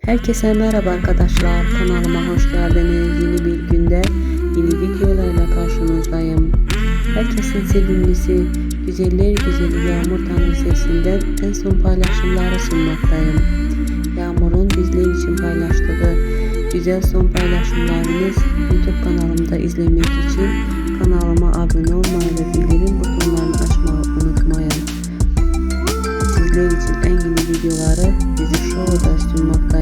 Herkese merhaba arkadaşlar, kanalıma hoş geldiniz. Yeni bir günde yeni videolarla karşınızdayım. Herkesin sevimlisi, güzeller güzeli Yağmur Tanrisevsin'den en son paylaşımları sunmaktayım. Yağmur'un bizler için paylaştığı güzel son paylaşımlarınız YouTube kanalımda izlemek için kanalıma abone olmayı ve bildirim butonlarını açmayı unutmayın. Sizler için en yeni videoları Show'da sunmaktayım.